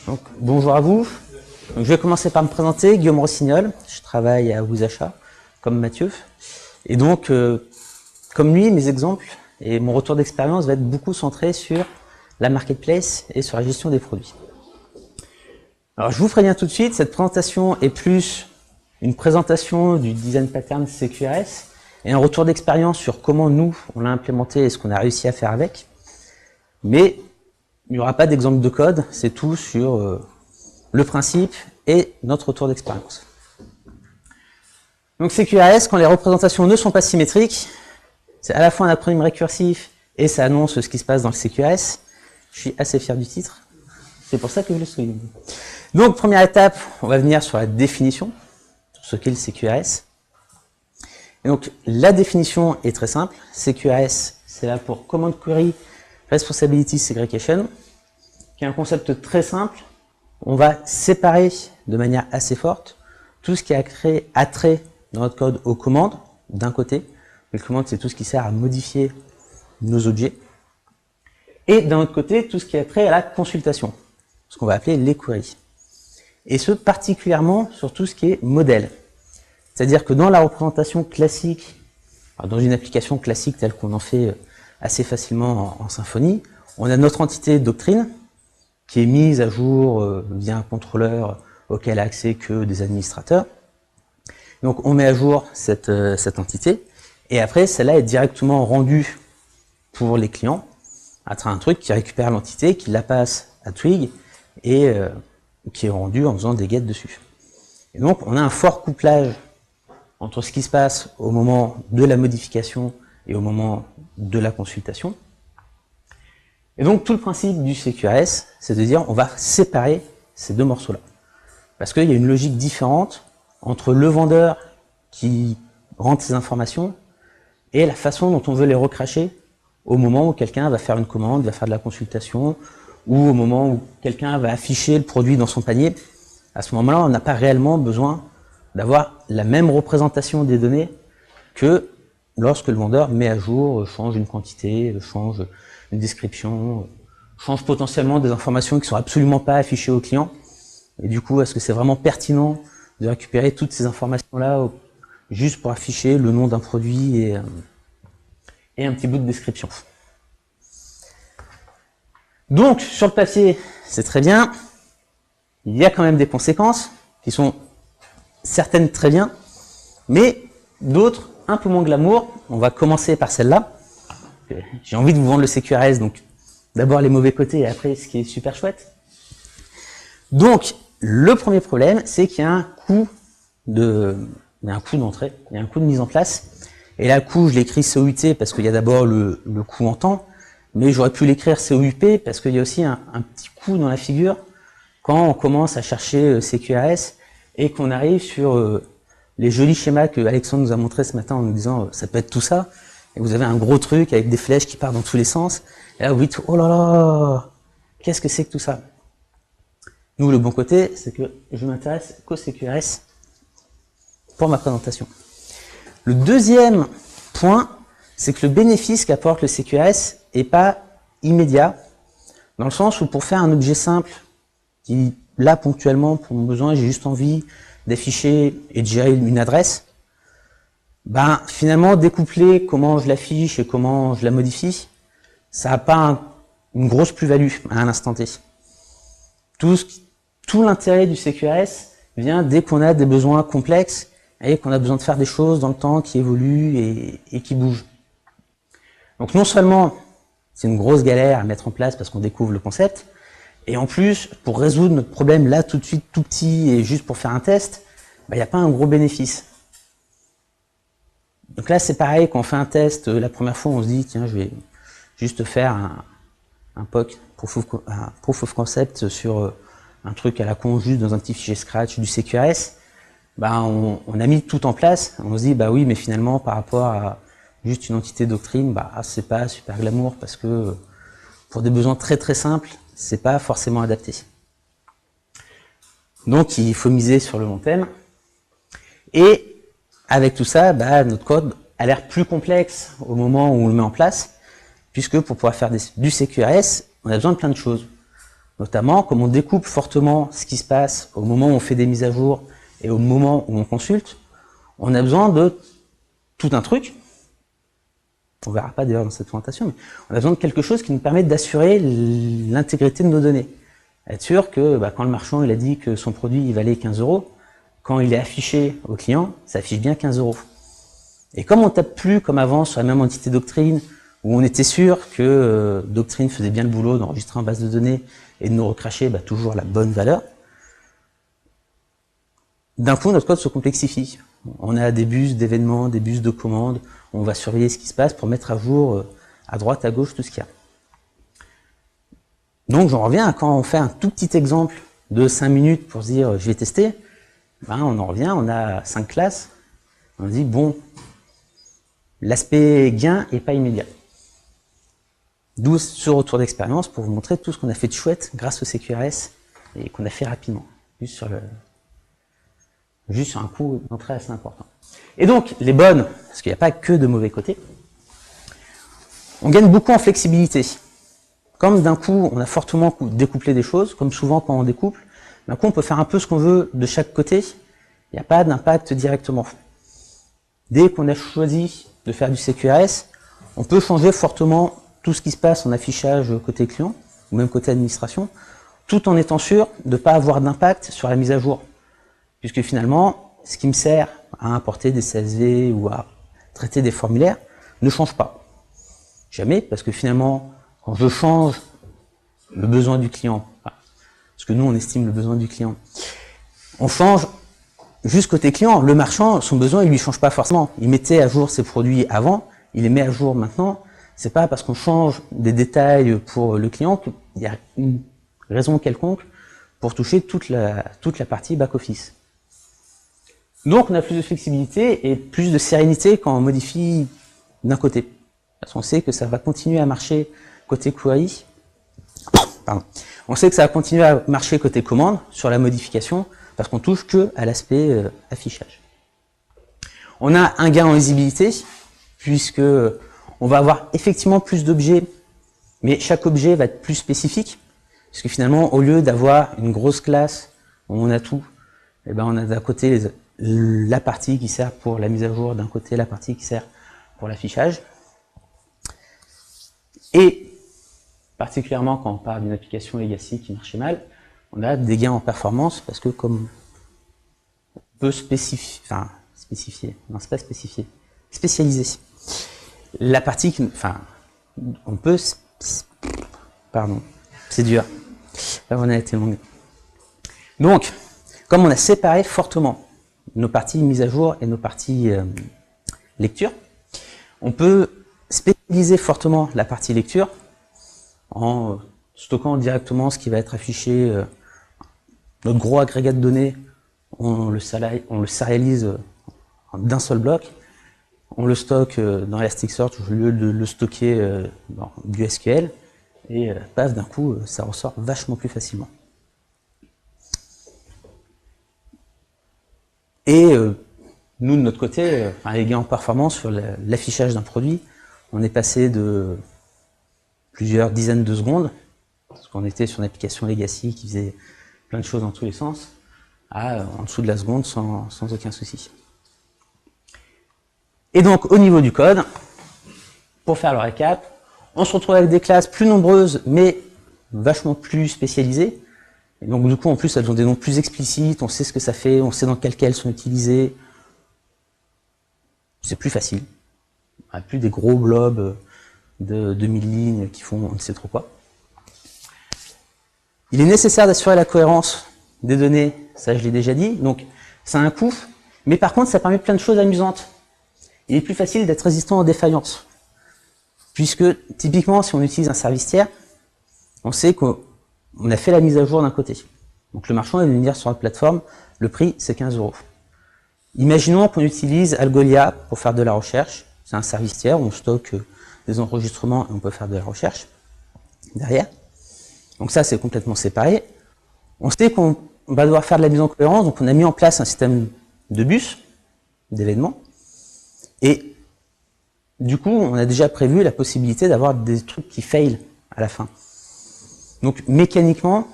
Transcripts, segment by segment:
Donc, bonjour à vous. Donc, je vais commencer par me présenter, Guillaume Rossignol. Je travaille à Wouzachat, comme Mathieu. Et donc, comme lui, mes exemples et mon retour d'expérience va être beaucoup centré sur la marketplace et sur la gestion des produits. Alors, je vous préviens tout de suite, cette présentation est plus une présentation du design pattern CQRS et un retour d'expérience sur comment nous, on l'a implémenté et ce qu'on a réussi à faire avec. Mais il n'y aura pas d'exemple de code, c'est tout sur le principe et notre retour d'expérience. Donc CQRS, quand les représentations ne sont pas symétriques, c'est à la fois un acronyme récursif et ça annonce ce qui se passe dans le CQRS. Je suis assez fier du titre, c'est pour ça que je le souligne. Donc première étape, on va venir sur la définition, sur ce qu'est le CQRS. Et donc la définition est très simple, CQRS c'est là pour Command Query Responsibility Segregation, qui est un concept très simple. On va séparer de manière assez forte tout ce qui a trait dans notre code aux commandes, d'un côté. Les commandes, c'est tout ce qui sert à modifier nos objets. Et d'un autre côté, tout ce qui a trait à la consultation, ce qu'on va appeler les queries. Et ce, particulièrement sur tout ce qui est modèle. C'est-à-dire que dans la représentation classique, dans une application classique telle qu'on en fait assez facilement en Symfony, on a notre entité doctrine qui est mise à jour via un contrôleur auquel a accès que des administrateurs. Donc on met à jour cette entité, et après celle-là est directement rendue pour les clients à travers un truc qui récupère l'entité, qui la passe à Twig, et qui est rendu en faisant des gets dessus. Et donc on a un fort couplage entre ce qui se passe au moment de la modification et au moment de la consultation. Et donc tout le principe du CQRS, c'est de dire on va séparer ces deux morceaux-là. Parce qu'il y a une logique différente entre le vendeur qui rentre ces informations et la façon dont on veut les recracher au moment où quelqu'un va faire une commande, va faire de la consultation, ou au moment où quelqu'un va afficher le produit dans son panier. À ce moment-là, on n'a pas réellement besoin d'avoir la même représentation des données que lorsque le vendeur met à jour, change une quantité, change une description, change potentiellement des informations qui ne sont absolument pas affichées au client. Et du coup, est-ce que c'est vraiment pertinent de récupérer toutes ces informations-là juste pour afficher le nom d'un produit et un petit bout de description. Donc, sur le papier, c'est très bien. Il y a quand même des conséquences qui sont certaines très bien, mais d'autres un peu moins glamour. On va commencer par celle-là. J'ai envie de vous vendre le CQRS, donc d'abord les mauvais côtés et après ce qui est super chouette. Donc, le premier problème, c'est qu'il y a un coût d'entrée, il y a un coût de mise en place. Et là, le coût, je l'écris COUT parce qu'il y a d'abord le coût en temps, mais j'aurais pu l'écrire COUP parce qu'il y a aussi un petit coût dans la figure quand on commence à chercher CQRS et qu'on arrive sur les jolis schémas que Alexandre nous a montré ce matin en nous disant ça peut être tout ça, et vous avez un gros truc avec des flèches qui partent dans tous les sens, et là vous dites oh là là, qu'est-ce que c'est que tout ça? Nous, le bon côté, c'est que je m'intéresse qu'au CQRS pour ma présentation. Le deuxième point, c'est que le bénéfice qu'apporte le CQRS n'est pas immédiat, dans le sens où pour faire un objet simple, qui là ponctuellement, pour mon besoin, j'ai juste envie d'afficher et de gérer une adresse, ben finalement découpler comment je l'affiche et comment je la modifie, ça n'a pas une grosse plus-value à un instant T. Tout l'intérêt du CQRS vient dès qu'on a des besoins complexes et qu'on a besoin de faire des choses dans le temps qui évoluent et qui bougent. Donc non seulement c'est une grosse galère à mettre en place parce qu'on découvre le concept, et en plus, pour résoudre notre problème là tout de suite tout petit et juste pour faire un test, il n'y a pas un gros bénéfice. Donc là c'est pareil, quand on fait un test, la première fois on se dit tiens je vais juste faire un POC, Proof of Concept sur un truc à la con juste dans un petit fichier Scratch du CQRS, on a mis tout en place, on se dit bah oui mais finalement par rapport à juste une entité doctrine, c'est pas super glamour parce que pour des besoins très très simples, c'est pas forcément adapté. Donc il faut miser sur le long terme. Et avec tout ça, notre code a l'air plus complexe au moment où on le met en place, puisque pour pouvoir faire du CQRS, on a besoin de plein de choses. Notamment, comme on découpe fortement ce qui se passe au moment où on fait des mises à jour et au moment où on consulte, on a besoin de tout un truc. On verra pas d'ailleurs dans cette présentation, mais on a besoin de quelque chose qui nous permet d'assurer l'intégrité de nos données. Être sûr que quand le marchand il a dit que son produit il valait 15 €, quand il est affiché au client, ça affiche bien 15 €. Et comme on tape plus comme avant sur la même entité Doctrine, où on était sûr que Doctrine faisait bien le boulot d'enregistrer en base de données et de nous recracher toujours la bonne valeur, d'un coup notre code se complexifie. On a des bus d'événements, des bus de commandes, on va surveiller ce qui se passe pour mettre à jour à droite, à gauche, tout ce qu'il y a. Donc j'en reviens à quand on fait un tout petit exemple de 5 minutes pour se dire je vais tester, on en revient, on a 5 classes, on dit bon, l'aspect gain n'est pas immédiat. D'où ce retour d'expérience pour vous montrer tout ce qu'on a fait de chouette grâce au CQRS et qu'on a fait rapidement, juste sur un coût d'entrée assez important. Et donc, les bonnes, parce qu'il n'y a pas que de mauvais côtés, on gagne beaucoup en flexibilité. Comme d'un coup, on a fortement découplé des choses, comme souvent quand on découple, d'un coup, on peut faire un peu ce qu'on veut de chaque côté, il n'y a pas d'impact directement. Dès qu'on a choisi de faire du CQRS, on peut changer fortement tout ce qui se passe en affichage côté client, ou même côté administration, tout en étant sûr de ne pas avoir d'impact sur la mise à jour. Puisque finalement, ce qui me sert à importer des CSV ou à traiter des formulaires ne change pas. Jamais, parce que finalement, quand je change le besoin du client, parce que nous on estime le besoin du client, on change juste côté client. Le marchand, son besoin, il lui change pas forcément. Il mettait à jour ses produits avant, il les met à jour maintenant. C'est pas parce qu'on change des détails pour le client qu'il y a une raison quelconque pour toucher toute la partie back-office. Donc on a plus de flexibilité et plus de sérénité quand on modifie d'un côté. Parce qu'on sait que ça va continuer à marcher côté query. Pardon. On sait que ça va continuer à marcher côté commande sur la modification parce qu'on touche que à l'aspect affichage. On a un gain en lisibilité puisque on va avoir effectivement plus d'objets, mais chaque objet va être plus spécifique. Parce que finalement, au lieu d'avoir une grosse classe où on a tout, on a d'un côté la partie qui sert pour la mise à jour, d'un côté la partie qui sert pour l'affichage. Et particulièrement quand on parle d'une application legacy qui marchait mal, on a des gains en performance parce que comme on peut spécifier, la partie, on peut, pardon, c'est dur, on a été longue. Donc, comme on a séparé fortement nos parties mise à jour et nos parties lecture, on peut spécialiser fortement la partie lecture en stockant directement ce qui va être affiché, notre gros agrégat de données, on le sérialise d'un seul bloc, on le stocke dans Elasticsearch au lieu de le stocker dans du SQL, et paf, d'un coup, ça ressort vachement plus facilement. Et nous, de notre côté, les gains en performance sur l'affichage d'un produit, on est passé de plusieurs dizaines de secondes, parce qu'on était sur une application legacy qui faisait plein de choses dans tous les sens, à en dessous de la seconde sans aucun souci. Et donc, au niveau du code, pour faire le récap, on se retrouve avec des classes plus nombreuses, mais vachement plus spécialisées. Et donc, du coup, en plus, elles ont des noms plus explicites, on sait ce que ça fait, on sait dans quel cas elles sont utilisées. C'est plus facile. On n'a plus des gros blobs de 2000 lignes qui font on ne sait trop quoi. Il est nécessaire d'assurer la cohérence des données, ça je l'ai déjà dit, donc ça a un coût, mais par contre ça permet plein de choses amusantes. Il est plus facile d'être résistant aux défaillances, puisque typiquement si on utilise un service tiers, on sait qu'on a fait la mise à jour d'un côté. Donc le marchand va nous dire sur la plateforme, le prix c'est 15 €. Imaginons qu'on utilise Algolia pour faire de la recherche, c'est un service tiers où on stocke des enregistrements et on peut faire de la recherche derrière. Donc ça c'est complètement séparé. On sait qu'on va devoir faire de la mise en cohérence, donc on a mis en place un système de bus, d'événements, et du coup on a déjà prévu la possibilité d'avoir des trucs qui fail à la fin. Donc mécaniquement,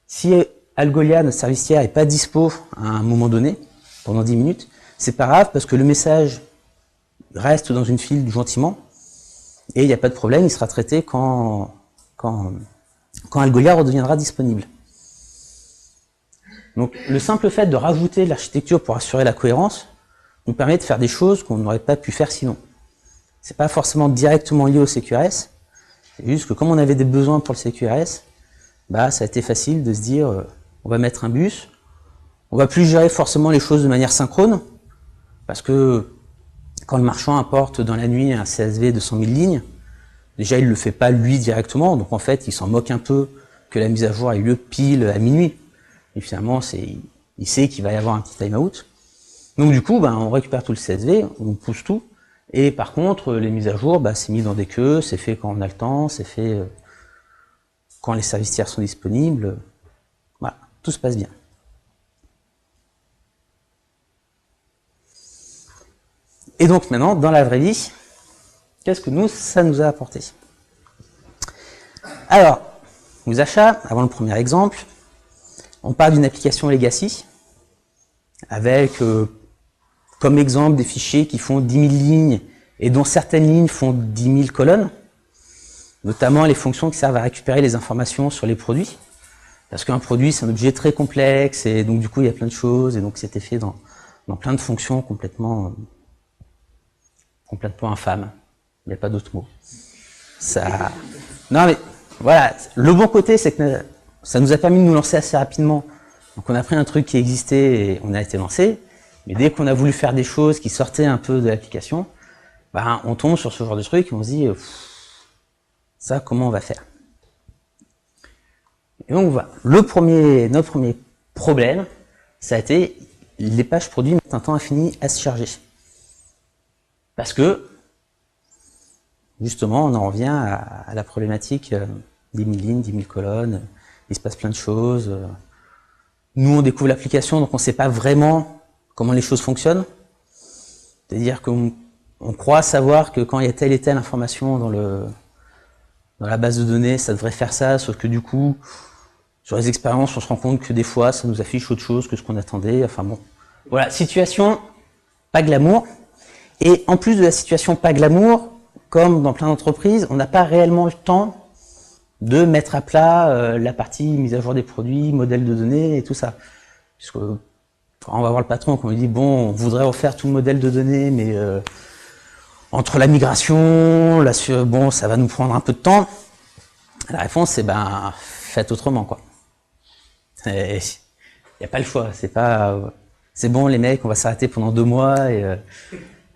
si Algolia, notre service tiers, n'est pas dispo à un moment donné, pendant 10 minutes, c'est pas grave parce que le message reste dans une file gentiment et il n'y a pas de problème, il sera traité quand Algolia redeviendra disponible. Donc le simple fait de rajouter de l'architecture pour assurer la cohérence nous permet de faire des choses qu'on n'aurait pas pu faire sinon. C'est pas forcément directement lié au CQRS, c'est juste que comme on avait des besoins pour le CQRS, bah, ça a été facile de se dire on va mettre un bus, on va plus gérer forcément les choses de manière synchrone, parce que quand le marchand apporte dans la nuit un CSV de 100 000 lignes, déjà il ne le fait pas lui directement, donc en fait il s'en moque un peu que la mise à jour ait lieu pile à minuit. Et finalement il sait qu'il va y avoir un petit timeout. Donc du coup on récupère tout le CSV, on pousse tout, et par contre les mises à jour c'est mis dans des queues, c'est fait quand on a le temps, c'est fait quand les services tiers sont disponibles, voilà, tout se passe bien. Et donc maintenant, dans la vraie vie, qu'est-ce que ça nous a apporté? Alors, aux achats, avant le premier exemple, on part d'une application legacy, avec comme exemple des fichiers qui font 10 000 lignes, et dont certaines lignes font 10 000 colonnes, notamment les fonctions qui servent à récupérer les informations sur les produits, parce qu'un produit c'est un objet très complexe, et donc du coup il y a plein de choses, et donc c'était fait dans plein de fonctions complètement infâme, il n'y a pas d'autre mot. Ça... Non mais, voilà, le bon côté, c'est que ça nous a permis de nous lancer assez rapidement. Donc on a pris un truc qui existait et on a été lancé, mais dès qu'on a voulu faire des choses qui sortaient un peu de l'application, on tombe sur ce genre de truc et on se dit, ça, comment on va faire? Et donc voilà, notre premier problème, ça a été, les pages produits mettent un temps infini à se charger. Parce que, justement, on en revient à la problématique 10 000 lignes, 10 000 colonnes, il se passe plein de choses. Nous, on découvre l'application, donc on ne sait pas vraiment comment les choses fonctionnent. C'est-à-dire qu'on croit savoir que quand il y a telle et telle information dans la base de données, ça devrait faire ça, sauf que du coup, sur les expériences, on se rend compte que des fois, ça nous affiche autre chose que ce qu'on attendait. Enfin bon, voilà, situation pas glamour. Et en plus de la situation pas glamour, comme dans plein d'entreprises, on n'a pas réellement le temps de mettre à plat la partie mise à jour des produits, modèle de données et tout ça. Puisque on va voir le patron qui nous dit bon, on voudrait refaire tout le modèle de données, mais entre la migration, bon, ça va nous prendre un peu de temps. La réponse c'est faites autrement quoi. Il n'y a pas le choix. C'est bon les mecs, on va s'arrêter pendant 2 mois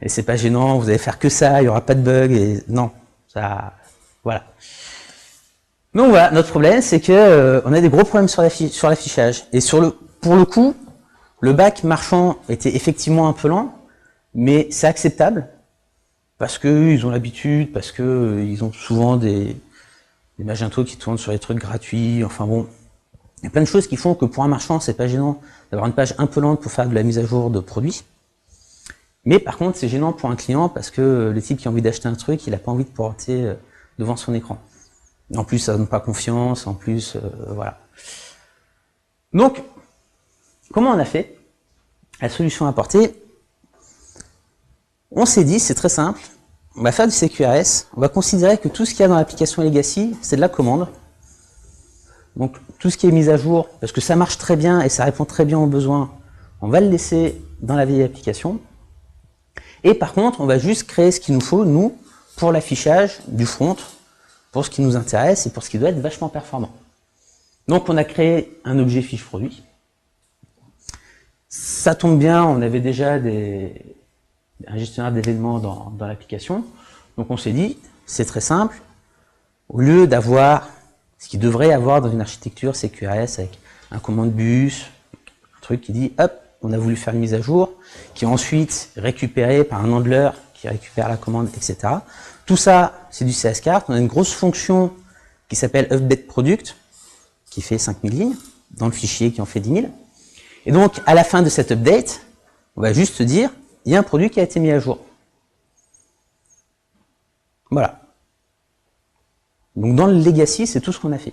et c'est pas gênant, vous allez faire que ça, il n'y aura pas de bug, et non, ça, voilà. Donc voilà, notre problème, c'est que on a des gros problèmes sur l'affichage. Et pour le coup, le bac marchand était effectivement un peu lent, mais c'est acceptable, parce qu'ils ont l'habitude, parce qu'ils ont souvent des Magento qui tournent sur les trucs gratuits, enfin bon, il y a plein de choses qui font que pour un marchand, c'est pas gênant d'avoir une page un peu lente pour faire de la mise à jour de produits. Mais par contre, c'est gênant pour un client parce que le type qui a envie d'acheter un truc, il n'a pas envie de porter devant son écran. En plus, ça donne pas confiance, en plus, voilà. Donc, comment on a fait? La solution apportée, on s'est dit, c'est très simple, on va faire du CQRS, on va considérer que tout ce qu'il y a dans l'application Legacy, c'est de la commande. Donc, tout ce qui est mis à jour, parce que ça marche très bien et ça répond très bien aux besoins, on va le laisser dans la vieille application. Et par contre, on va juste créer ce qu'il nous faut, nous, pour l'affichage du front, pour ce qui nous intéresse et pour ce qui doit être vachement performant. Donc on a créé un objet fiche produit. Ça tombe bien, on avait déjà un gestionnaire d'événements dans l'application. Donc on s'est dit, c'est très simple, au lieu d'avoir ce qu'il devrait y avoir dans une architecture CQRS avec un commande bus, un truc qui dit, hop, on a voulu faire une mise à jour, qui est ensuite récupérée par un handler qui récupère la commande, etc. Tout ça, c'est du CSCart. On a une grosse fonction qui s'appelle update product, qui fait 5000 lignes, dans le fichier qui en fait 10 000. Et donc, à la fin de cette update, on va juste dire, il y a un produit qui a été mis à jour. Voilà. Donc dans le legacy, c'est tout ce qu'on a fait.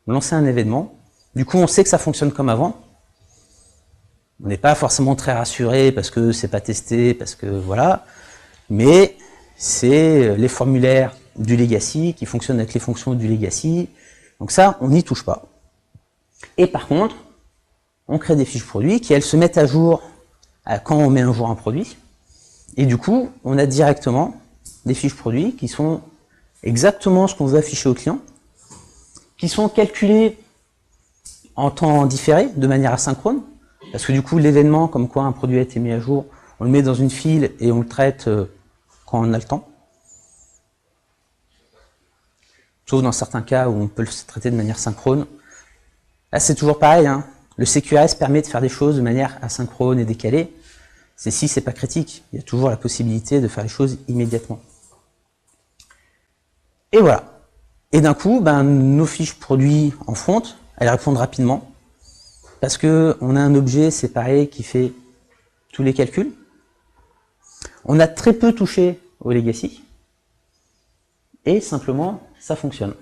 On lançait un événement, du coup on sait que ça fonctionne comme avant. On n'est pas forcément très rassuré parce que c'est pas testé, parce que voilà, mais c'est les formulaires du legacy qui fonctionnent avec les fonctions du legacy. Donc ça, on n'y touche pas. Et par contre, on crée des fiches produits qui, elles, se mettent à jour quand on met un jour un produit. Et du coup, on a directement des fiches produits qui sont exactement ce qu'on veut afficher au client, qui sont calculées en temps différé, de manière asynchrone, parce que du coup, l'événement, comme quoi un produit a été mis à jour, on le met dans une file et on le traite quand on a le temps. Sauf dans certains cas où on peut le traiter de manière synchrone. Là, c'est toujours pareil, hein. Le CQRS permet de faire des choses de manière asynchrone et décalée. C'est pas critique. Il y a toujours la possibilité de faire les choses immédiatement. Et voilà. Et d'un coup, nos fiches produits en front, elles répondent rapidement. Parce que on a un objet séparé qui fait tous les calculs. On a très peu touché au legacy. Et simplement, ça fonctionne.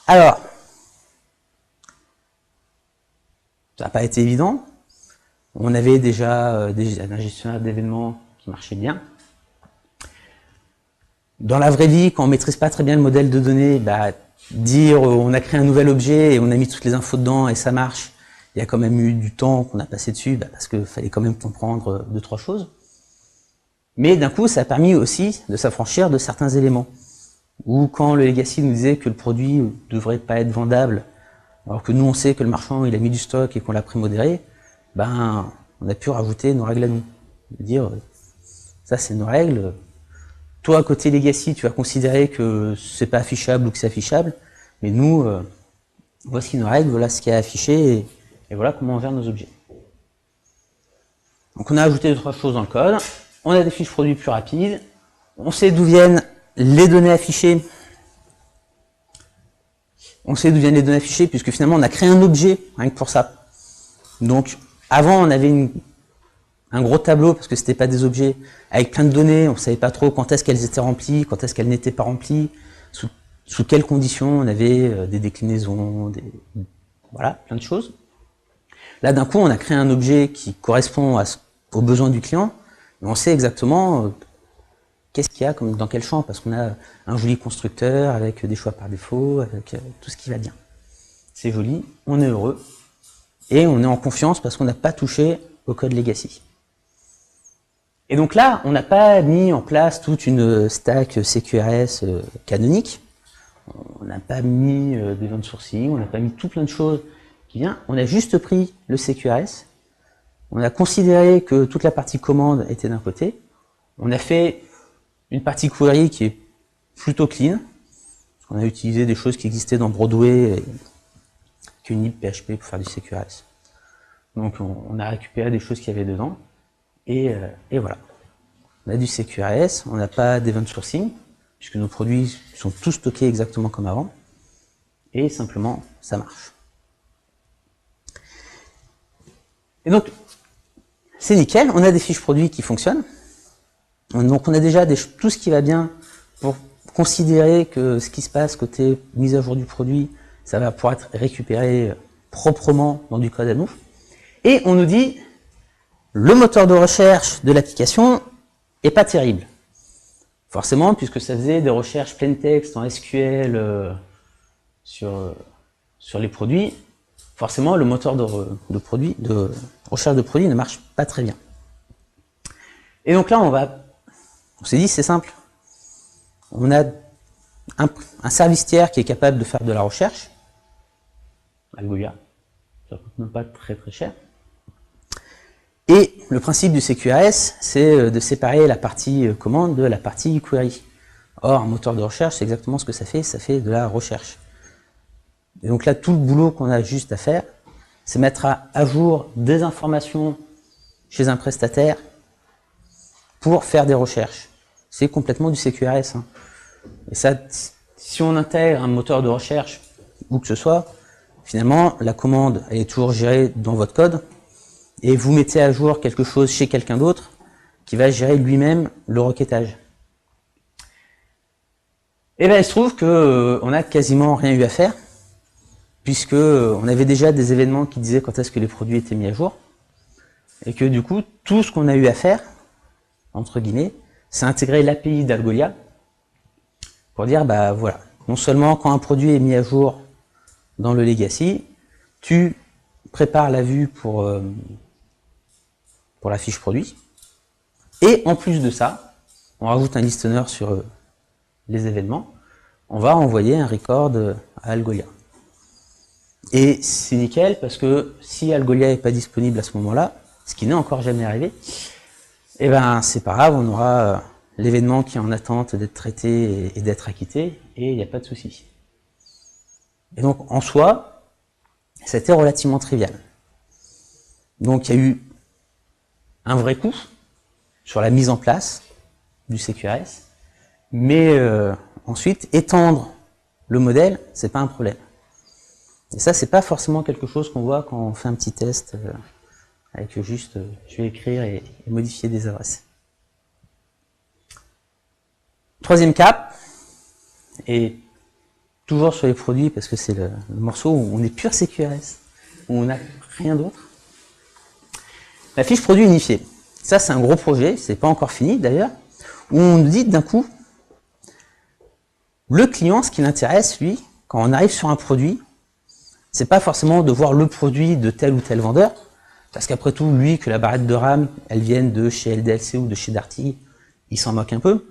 Alors, ça n'a pas été évident. On avait déjà un gestionnaire d'événements qui marchait bien. Dans la vraie vie, quand on ne maîtrise pas très bien le modèle de données, dire on a créé un nouvel objet et on a mis toutes les infos dedans et ça marche, il y a quand même eu du temps qu'on a passé dessus parce qu'il fallait quand même comprendre 2-3 choses. Mais d'un coup, ça a permis aussi de s'affranchir de certains éléments. Ou quand le legacy nous disait que le produit ne devrait pas être vendable, alors que nous on sait que le marchand il a mis du stock et qu'on l'a prémodéré, on a pu rajouter nos règles à nous. Dire, ça c'est nos règles, toi côté legacy tu vas considérer que c'est pas affichable ou que c'est affichable, mais nous, voici nos règles, voilà ce qu'il y a affiché, et voilà comment on gère nos objets. Donc on a ajouté 2-3 choses dans le code, on a des fiches produits plus rapides, on sait d'où viennent les données affichées. On sait d'où viennent les données affichées, puisque finalement on a créé un objet rien que pour ça. Donc avant on avait un gros tableau, parce que c'était pas des objets, avec plein de données, on savait pas trop quand est-ce qu'elles étaient remplies, quand est-ce qu'elles n'étaient pas remplies, sous quelles conditions on avait des déclinaisons, voilà, plein de choses. Là d'un coup on a créé un objet qui correspond aux besoins du client, et on sait exactement qu'est-ce qu'il y a dans quel champ, parce qu'on a un joli constructeur avec des choix par défaut, avec tout ce qui va bien. C'est joli, on est heureux, et on est en confiance parce qu'on n'a pas touché au code legacy. Et donc là, on n'a pas mis en place toute une stack CQRS canonique, on n'a pas mis d'event sourcing, on n'a pas mis tout plein de choses qui viennent, on a juste pris le CQRS, on a considéré que toute la partie commande était d'un côté, on a fait une partie query qui est plutôt clean. On a utilisé des choses qui existaient dans Broadway, qu'une lib PHP pour faire du CQRS. Donc on a récupéré des choses qu'il y avait dedans, et voilà. On a du CQRS, on n'a pas d'event sourcing, puisque nos produits sont tous stockés exactement comme avant, et simplement ça marche. Et donc, c'est nickel, on a des fiches produits qui fonctionnent. Donc on a déjà tout ce qui va bien pour considérer que ce qui se passe côté mise à jour du produit, ça va pouvoir être récupéré proprement dans du code à nous. Et on nous dit, le moteur de recherche de l'application est pas terrible. Forcément, puisque ça faisait des recherches plain text en SQL sur les produits, forcément le moteur de recherche de produits ne marche pas très bien. Et donc là, on s'est dit, c'est simple. On a un service tiers qui est capable de faire de la recherche. Algolia. Ça coûte même pas très très cher. Et le principe du CQRS, c'est de séparer la partie commande de la partie query. Or, un moteur de recherche, c'est exactement ce que ça fait de la recherche. Et donc là, tout le boulot qu'on a juste à faire, c'est mettre à jour des informations chez un prestataire pour faire des recherches. C'est complètement du CQRS. Hein. Et ça, si on intègre un moteur de recherche, où que ce soit, finalement, la commande elle est toujours gérée dans votre code, et vous mettez à jour quelque chose chez quelqu'un d'autre qui va gérer lui-même le requêtage. Et bien il se trouve que on n'a quasiment rien eu à faire, puisque on avait déjà des événements qui disaient quand est-ce que les produits étaient mis à jour, et que du coup, tout ce qu'on a eu à faire, entre guillemets, c'est intégrer l'API d'Algolia, pour dire, bah voilà, non seulement quand un produit est mis à jour dans le legacy, tu prépares la vue pour la fiche produit, et en plus de ça, on rajoute un listener sur les événements, on va envoyer un record à Algolia. Et c'est nickel parce que si Algolia n'est pas disponible à ce moment-là, ce qui n'est encore jamais arrivé, eh ben c'est pas grave, on aura l'événement qui est en attente d'être traité et d'être acquitté, et il n'y a pas de souci. Et donc en soi, c'était relativement trivial. Donc il y a eu un vrai coup sur la mise en place du CQRS, mais ensuite étendre le modèle, c'est pas un problème. Et ça, c'est pas forcément quelque chose qu'on voit quand on fait un petit test avec juste, je vais écrire et modifier des adresses. Troisième cas, et toujours sur les produits, parce que c'est le morceau où on est pur CQRS, où on n'a rien d'autre. La fiche produit unifiée. Ça, c'est un gros projet, c'est pas encore fini d'ailleurs, où on nous dit d'un coup, le client, ce qui l'intéresse, lui, quand on arrive sur un produit, c'est pas forcément de voir le produit de tel ou tel vendeur, parce qu'après tout, lui, que la barrette de RAM, elle vienne de chez LDLC ou de chez Darty, il s'en moque un peu.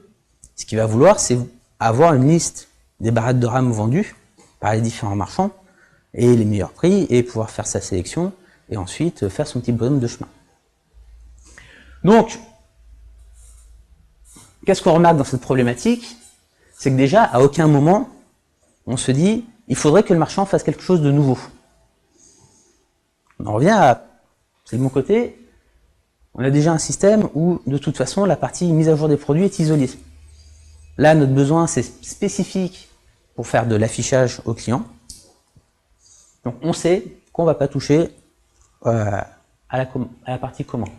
Ce qu'il va vouloir, c'est avoir une liste des barrettes de RAM vendues par les différents marchands, et les meilleurs prix, et pouvoir faire sa sélection, et ensuite faire son petit bonhomme de chemin. Donc, qu'est-ce qu'on remarque dans cette problématique? C'est que déjà, à aucun moment, on se dit, il faudrait que le marchand fasse quelque chose de nouveau. On en revient à, c'est de mon côté, on a déjà un système où, de toute façon, la partie mise à jour des produits est isolée. Là, notre besoin, c'est spécifique pour faire de l'affichage au client. Donc, on sait qu'on ne va pas toucher à la partie commande.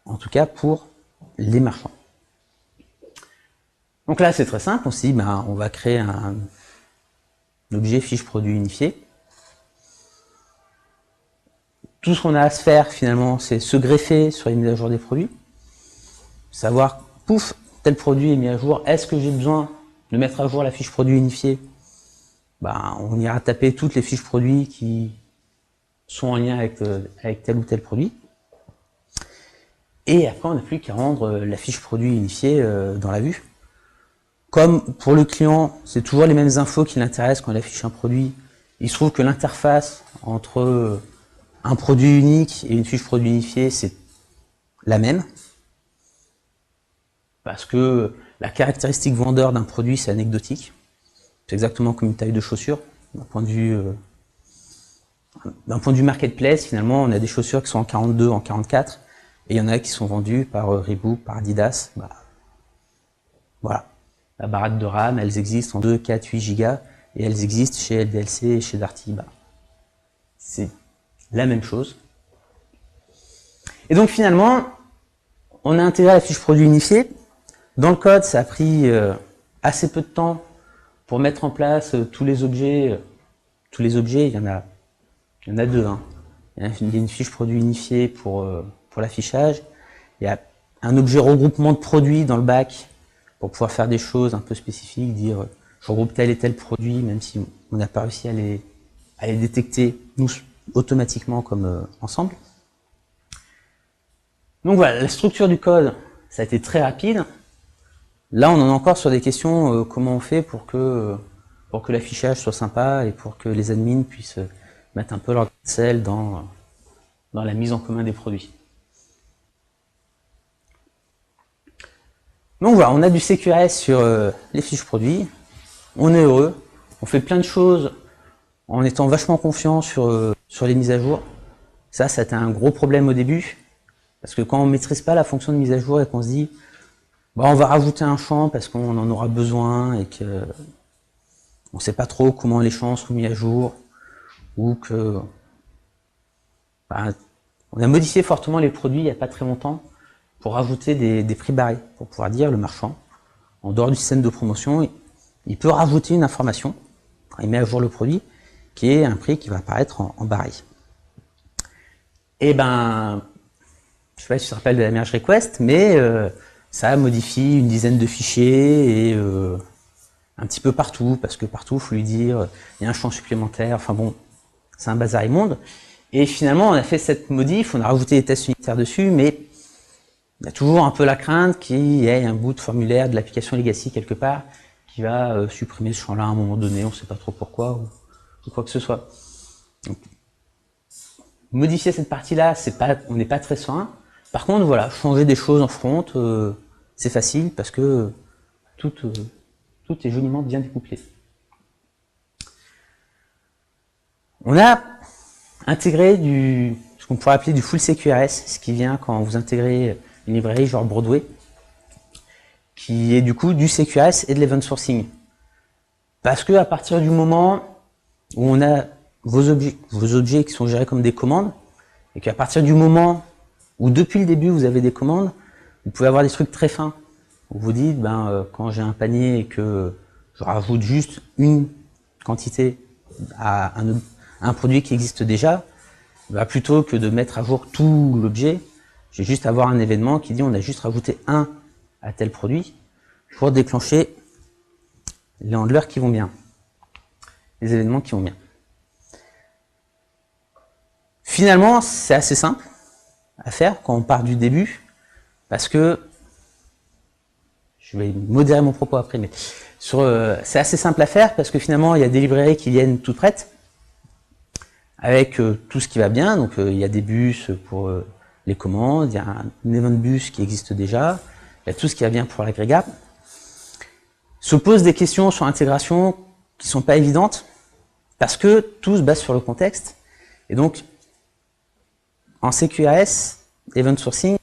En tout cas, pour les marchands. Donc là, c'est très simple. On se dit, ben, on va créer un objet fiche produit unifié. Tout ce qu'on a à se faire, finalement, c'est se greffer sur les mises à jour des produits. Savoir, pouf, tel produit est mis à jour. Est-ce que j'ai besoin de mettre à jour la fiche produit unifiée? Ben, on ira taper toutes les fiches produits qui sont en lien avec tel ou tel produit. Et après, on n'a plus qu'à rendre la fiche produit unifiée dans la vue. Comme pour le client, c'est toujours les mêmes infos qui l'intéressent quand il affiche un produit. Il se trouve que l'interface entre un produit unique et une fiche produit unifiée, c'est la même. Parce que la caractéristique vendeur d'un produit, c'est anecdotique. C'est exactement comme une taille de chaussure. D'un point de vue marketplace, finalement, on a des chaussures qui sont en 42, en 44, et il y en a qui sont vendues par Reebok, par Adidas. Bah, voilà. La barrette de RAM, elles existent en 2, 4, 8 gigas, et elles existent chez LDLC et chez Darty. Bah, c'est la même chose. Et donc finalement, on a intégré la fiche produit unifiée. Dans le code, ça a pris assez peu de temps pour mettre en place tous les objets. Tous les objets, il y en a deux. Hein. Il y a une fiche produit unifiée pour l'affichage. Il y a un objet regroupement de produits dans le bac pour pouvoir faire des choses un peu spécifiques, dire je regroupe tel et tel produit, même si on n'a pas réussi à les détecter nous automatiquement comme ensemble. Donc voilà, la structure du code, ça a été très rapide. Là, on en est encore sur des questions, comment on fait pour que l'affichage soit sympa et pour que les admins puissent mettre un peu leur sel dans la mise en commun des produits. Donc voilà, on a du CQRS sur les fiches produits, on est heureux, on fait plein de choses en étant vachement confiant sur les mises à jour. Ça a été un gros problème au début, parce que quand on ne maîtrise pas la fonction de mise à jour et qu'on se dit bah, on va rajouter un champ parce qu'on en aura besoin et que on ne sait pas trop comment les champs sont mis à jour, ou que bah, on a modifié fortement les produits il n'y a pas très longtemps pour rajouter des prix barrés, pour pouvoir dire le marchand, en dehors du système de promotion, il peut rajouter une information, quand il met à jour le produit, qui est un prix qui va apparaître en barré. Et ben, je sais pas si tu te rappelles de la merge request, mais ça modifie une dizaine de fichiers et un petit peu partout, parce que partout, il faut lui dire, il y a un champ supplémentaire, enfin bon, c'est un bazar immonde. Et finalement, on a fait cette modif, on a rajouté des tests unitaires dessus, mais il y a toujours un peu la crainte qu'il y ait un bout de formulaire de l'application legacy quelque part qui va supprimer ce champ-là à un moment donné, on ne sait pas trop pourquoi, ou quoi que ce soit. Donc, modifier cette partie-là, on n'est pas très serein. Par contre, voilà, changer des choses en front, c'est facile parce que tout est joliment bien découplé. On a intégré ce qu'on pourrait appeler du full CQRS, ce qui vient quand vous intégrez une librairie genre Broadway, qui est du coup du CQRS et de l'event sourcing. Parce que à partir du moment où on a vos objets qui sont gérés comme des commandes, et qu'à partir du moment où depuis le début vous avez des commandes, vous pouvez avoir des trucs très fins. Vous dites, quand j'ai un panier et que je rajoute juste une quantité à un produit qui existe déjà, plutôt que de mettre à jour tout l'objet, je vais juste avoir un événement qui dit on a juste rajouté un à tel produit pour déclencher les handlers qui vont bien, les événements qui vont bien. Finalement, c'est assez simple à faire quand on part du début, parce que, je vais modérer mon propos après, mais c'est assez simple à faire parce que finalement, il y a des librairies qui viennent toutes prêtes, avec tout ce qui va bien. Donc il y a des bus pour les commandes, il y a un event bus qui existe déjà, il y a tout ce qui va bien pour l'agrégat. Se posent des questions sur l'intégration qui ne sont pas évidentes, parce que tout se base sur le contexte. Et donc, en CQRS, Event Sourcing,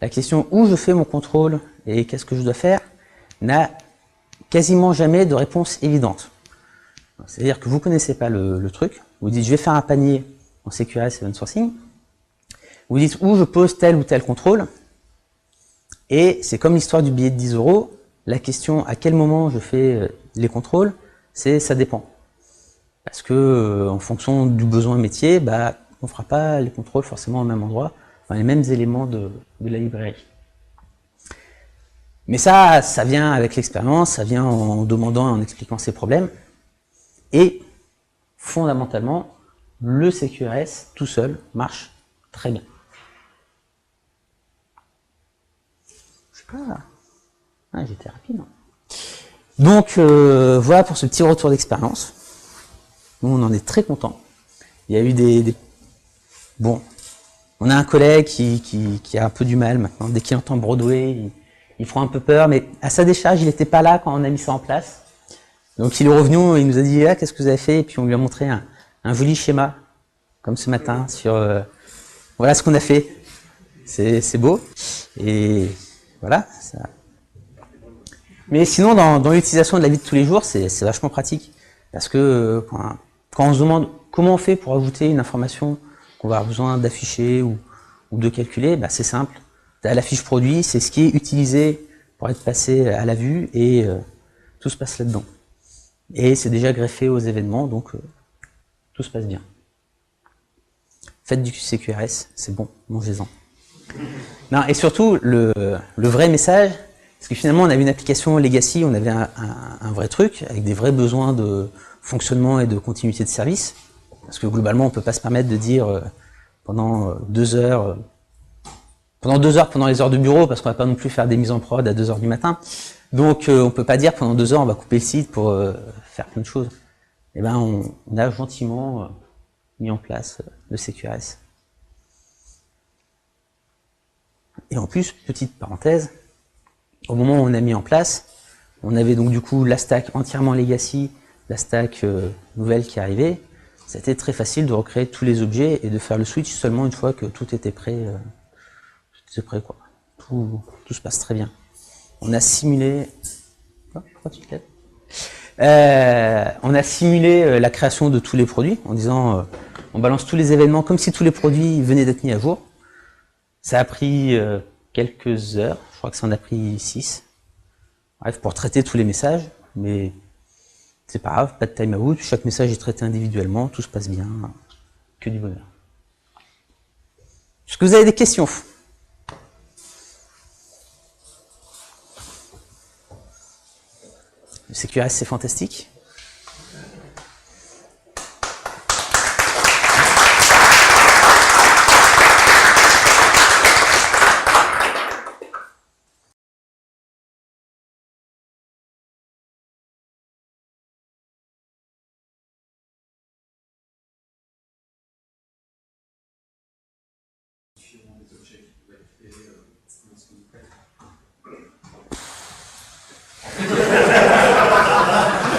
la question où je fais mon contrôle et qu'est-ce que je dois faire n'a quasiment jamais de réponse évidente. C'est-à-dire que vous ne connaissez pas le truc, vous dites je vais faire un panier en CQRS Event Sourcing, vous dites où je pose tel ou tel contrôle, et c'est comme l'histoire du billet de 10 €, la question à quel moment je fais les contrôles, ça dépend. Parce que en fonction du besoin métier, on ne fera pas les contrôles forcément au même endroit, dans les mêmes éléments de la librairie. Mais ça vient avec l'expérience, ça vient en demandant et en expliquant ses problèmes. Et fondamentalement, le CQRS tout seul marche très bien. Je sais pas. J'étais rapide. Hein. Donc voilà pour ce petit retour d'expérience. Nous, on en est très contents. Il y a eu Bon, on a un collègue qui a un peu du mal maintenant. Dès qu'il entend Broadway, il prend un peu peur, mais à sa décharge, il n'était pas là quand on a mis ça en place. Donc il est revenu, il nous a dit qu'est-ce que vous avez fait, et puis on lui a montré un joli schéma, comme ce matin, sur voilà ce qu'on a fait. C'est beau, et voilà. Ça. Mais sinon, dans l'utilisation de la vie de tous les jours, c'est vachement pratique, parce que quand on se demande comment on fait pour ajouter une information qu'on va avoir besoin d'afficher ou de calculer, c'est simple. La fiche produit, c'est ce qui est utilisé pour être passé à la vue, et tout se passe là-dedans. Et c'est déjà greffé aux événements, donc tout se passe bien. Faites du CQRS, c'est bon, mangez-en. Non, et surtout, le vrai message, parce que finalement on avait une application legacy, on avait un vrai truc, avec des vrais besoins de fonctionnement et de continuité de service, parce que globalement on ne peut pas se permettre de dire pendant 2 heures, pendant les heures de bureau, parce qu'on ne va pas non plus faire des mises en prod à 2 heures du matin, donc on ne peut pas dire pendant 2 heures on va couper le site pour faire plein de choses. Et on a gentiment mis en place le CQRS. Et en plus, petite parenthèse, au moment où on a mis en place, on avait donc du coup la stack entièrement legacy, la stack nouvelle qui arrivait. C'était très facile de recréer tous les objets et de faire le switch seulement une fois que tout était prêt. Quoi. Tout se passe très bien. On a simulé. Pourquoi tu te lèves ? On a simulé la création de tous les produits en disant on balance tous les événements comme si tous les produits venaient d'être mis à jour. Ça a pris quelques heures, je crois que ça en a pris 6. Bref, pour traiter tous les messages. mais c'est pas grave, pas de timeout, chaque message est traité individuellement, tout se passe bien, que du bonheur. Est-ce que vous avez des questions? Le CQRS, c'est fantastique.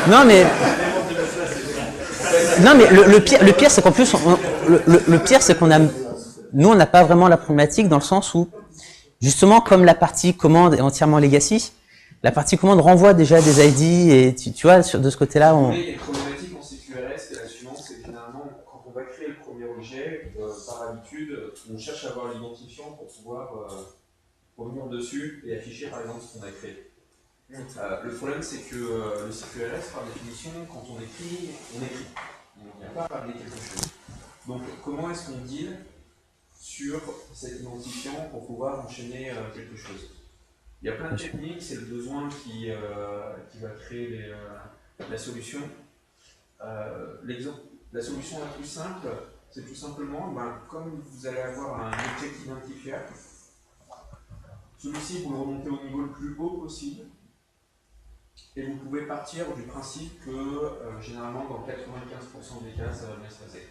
Non mais le pire c'est qu'en plus le pire c'est qu'on a nous on n'a pas vraiment la problématique dans le sens où justement comme la partie commande est entièrement legacy, la partie commande renvoie déjà des ID et tu vois de ce côté-là on. Les problématiques en CQRS c'est la suivante, c'est que généralement quand on va créer le premier objet, par habitude on cherche à avoir l'identifiant pour pouvoir revenir dessus et afficher par exemple ce qu'on a créé. Le problème, c'est que le CQRS, par définition, quand on écrit, on écrit. On ne vient pas parler quelque chose. Donc, comment est-ce qu'on deal sur cet identifiant pour pouvoir enchaîner quelque chose? Il y a plein de techniques, c'est le besoin qui va créer la solution. La solution la plus simple, c'est tout simplement, comme vous allez avoir un object identifier, celui-ci, vous le remontez au niveau le plus haut possible. Et vous pouvez partir du principe que généralement dans 95% des cas ça va bien se passer.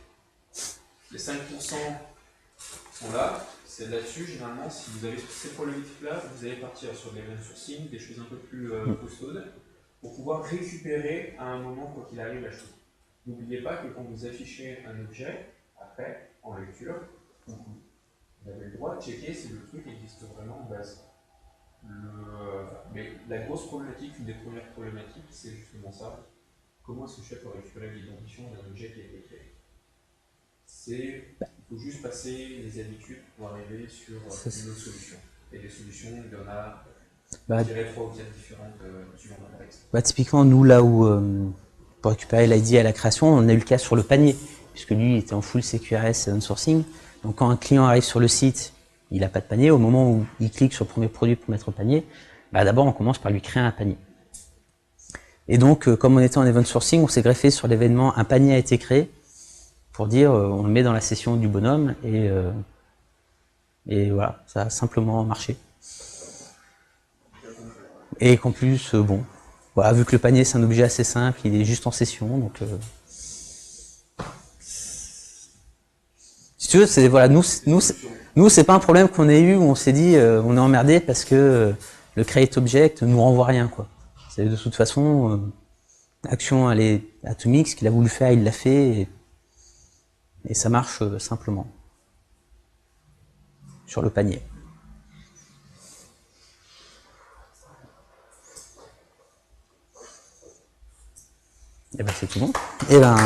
Les 5% sont là, c'est là-dessus généralement si vous avez ces problématiques-là, vous allez partir sur des event sourcing, des choses un peu plus costaudes, pour pouvoir récupérer à un moment quoi qu'il arrive la chose. N'oubliez pas que quand vous affichez un objet, après, en lecture, vous avez le droit de checker si le truc existe vraiment en base. Mais la grosse problématique, une des premières problématiques, c'est justement ça. Comment est-ce que je fais pour récupérer l'identifiant d'un objet qui a été créé? Il faut juste passer les habitudes pour arriver sur une autre solution. Et les solutions, il y en a, je dirais, 3 ou 4 différentes suivant le contexte. Typiquement, nous, là où, pour récupérer l'ID à la création, on a eu le cas sur le panier, puisque lui, il était en full CQRS et on-sourcing. Donc, quand un client arrive sur le site, il n'a pas de panier. Au moment où il clique sur le premier produit pour mettre au panier, d'abord, on commence par lui créer un panier. Et donc, comme on était en event sourcing, on s'est greffé sur l'événement « Un panier a été créé » pour dire on le met dans la session du bonhomme et voilà, ça a simplement marché. Et qu'en plus, bon, voilà, vu que le panier c'est un objet assez simple, il est juste en session, donc si tu veux, c'est voilà, nous c'est pas un problème qu'on ait eu où on s'est dit on est emmerdé parce que le create object nous renvoie rien quoi. C'est de toute façon action elle est atomique, ce qu'il a voulu faire il l'a fait et ça marche simplement sur le panier. Et ben c'est tout bon. Et ben